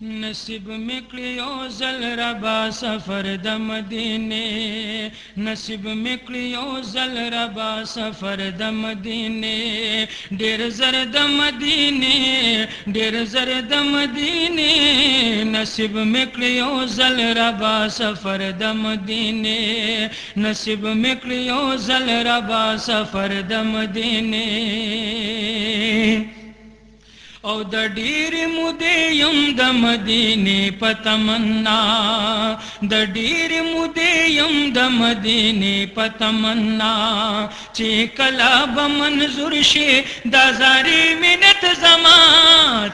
नसीब में क्लियो जल रबा सफर द मदीने, नसीब में क्लियो जल रबा सफर द मदीने, डेर जर द मदीने, डेर जर द मदीने, नसीब में क्लियो जल रबा सफर द मदीने, नसीब में क्लियो जल रबा सफर द मदीने। औ द डीर मुदेयम द मदीने पतमन्ना, द डीर मुदेयम द मदीने पतमन्ना, चिकला बमंजुर शे दाजारी मिनत जमा,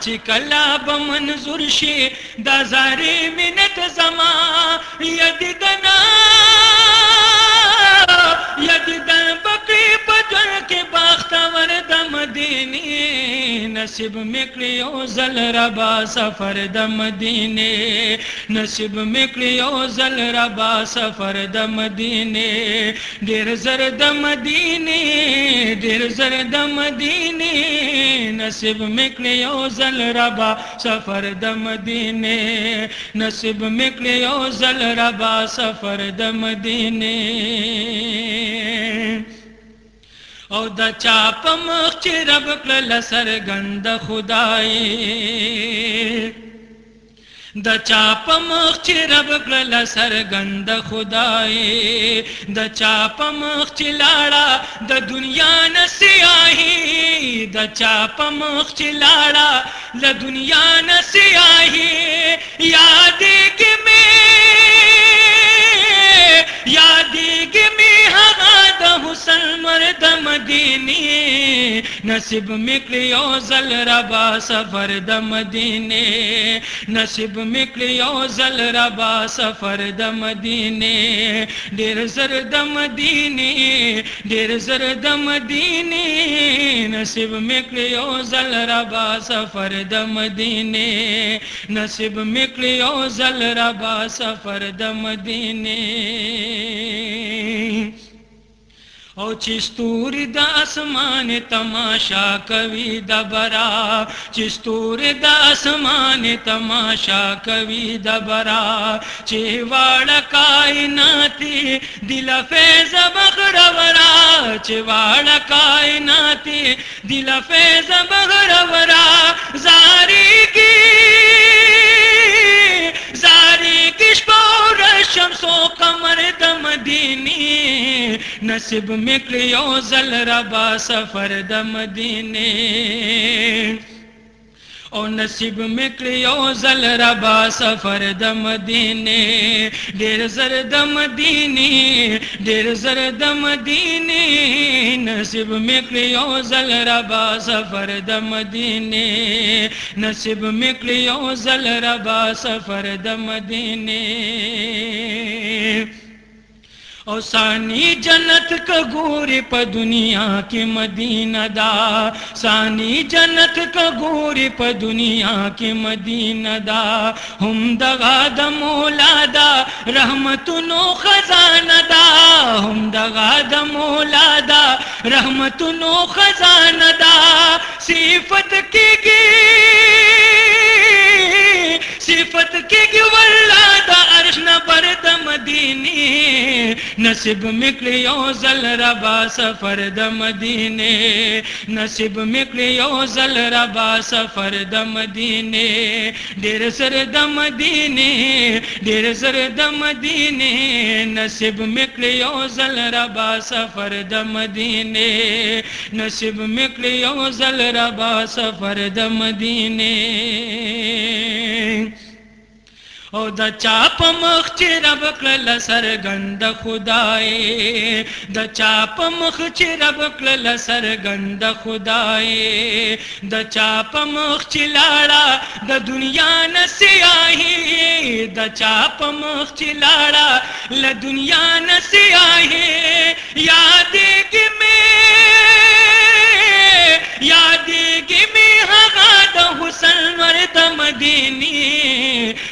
चिकला बमंजुर शे दाजारी मिनत जमा, यदिदना यदिदन बकरी पजल के बाख्तवर द मदीने, नसीब में क्लियो जल रबा सफर द मदीने, नसीब में क्लियो जल रबा सफर द मदीने, डेर जर द मदीने, डेर जर द मदीने, नसीब में क्लियो जल रबा सफर द मदीने, नसीब में क्लियो जल रबा सफर द मदीने। औ द चाप मख रब कल सरगंद खुदाई, द चाप मख रब कल सरगंद खुदाई, द चाप मख लाड़ा द दुनिया न सियाही, द चाप मख लाड़ा द दुनिया न सियाही, याद के में याद के में हगा द हुसन मर्द मदीने, नसीब में क्लियो जल रबा सफर द मदीने, नसीब में क्लियो जल रबा सफर द मदीने, डेर जर द मदीने, डेर जर द मदीने, नसीब में क्लियो जल रबा सफर द मदीने, नसीब में क्लियो जल रबा सफर द मदीने। औ चिस्तूर द आसमान तमाशा कवि दबरा, चिस्तूर द आसमान तमाशा कवि दबरा, चेवाड़ कायनाती दिल फैज़ बगरवरा, चेवाड़ कायनाती दिल फैज़ बगरवरा, जारी किशपोर शम्सो कमर द मदीने, नसीब में क्लियो जल रबा सफर द मदीने, और नसीब में क्लियो जल रबा सफर द मदीने, डेर जर द मदीने, डेर जर द मदीने, नसीब में क्लियो जल रबा सफर द मदीने, नसीब में क्लियो जल रबा सफर द मदीने। और सानी जन्नत का गोरे प दुनिया के मदीना दा, सानी जन्नत का गोरे प दुनिया के मदीना दा, हम दगा द मौला दा रहमतुनो खजाना दा, हम दगा द मौला दा रहमतुनो खजाना दा, सिफत की सिफत के वल्ला दा अर्श न बरद मदीने, नसीब में क्लियो जल रबा सफर द मदीने, नसीब में क्लियो जल रबा सफर द मदीने, डेर सर द मदीने, डेर सर द मदीने, नसीब में क्लियो जल रबा सफर द मदीने, नसीब में क्लियो जल रबा सफर द मदीने। ओ द चाप मख रब कल सरगंद खुदाए, द चाप मख रब कल सरगंद खुदाए, द चाप मख लाड़ा द दुनिया न सियाही, द चाप मख लाड़ा ल दुनिया न सियाही, याद के में हगा द हुसन मर्द मदीने,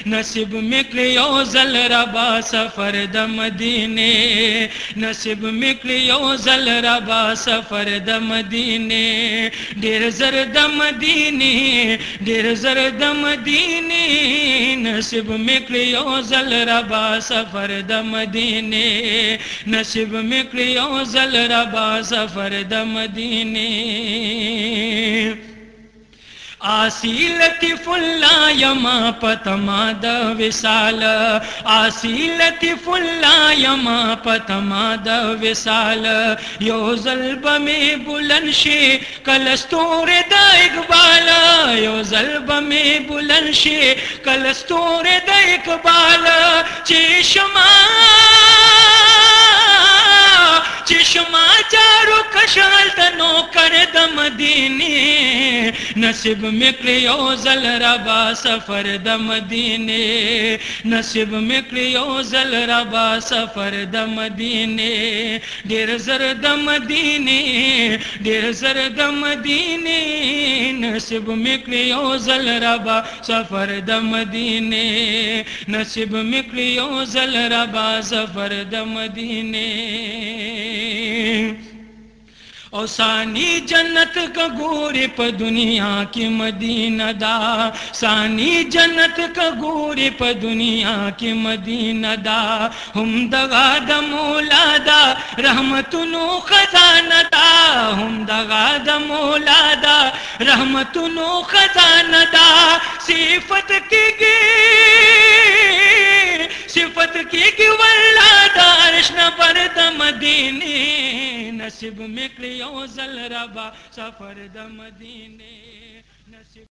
नसीब में क्लियो जल रबा सफर द मदीने, नसीब में क्लियो जल रबा सफर द मदीने, ढेर जर द मदीने, ढेर जर द मदीने, नसीब में क्लियो जल रबा सफर द मदीने, नसीब में क्लियो जल रबा सफर द मदीने। आसी लतीफुल्ला यमा पतमा द विसाल, आसी लतीफुल्ला यमा पतमा द विसाल, यो जल्ब में बुलंदशे कलस्तूर द इकबाल, यो जल्ब में बुलंदशे कलस्तूर द इकबाल, चेशमा चश्मा चारो कशाल तनो कर द मदीने, नसीब में क्लियो जल रबा सफर द मदीने, नसीब में क्लियो जल रबा सफर द मदीने, ढेर जर द मदीने, ढेर जर द मदीने, नसीब में क्लियो जल रबा सफर द मदीने, नसीब में क्लियो जल रबा सफर द मदीने। और सानी जन्नत का गोरे प दुनिया की मदीना दा, सानी जन्नत का गोरे प दुनिया की मदीना दा, हम दगा द मौला दा रहमतुनो खजाना दा, हम दगा द मौला दा रहमतुनो खजाना दा, सिफत की सिफत की वल्ला दारश न पर द मदीने, नसीब में क्लियो जल रबा सफर द मदीने, नसीब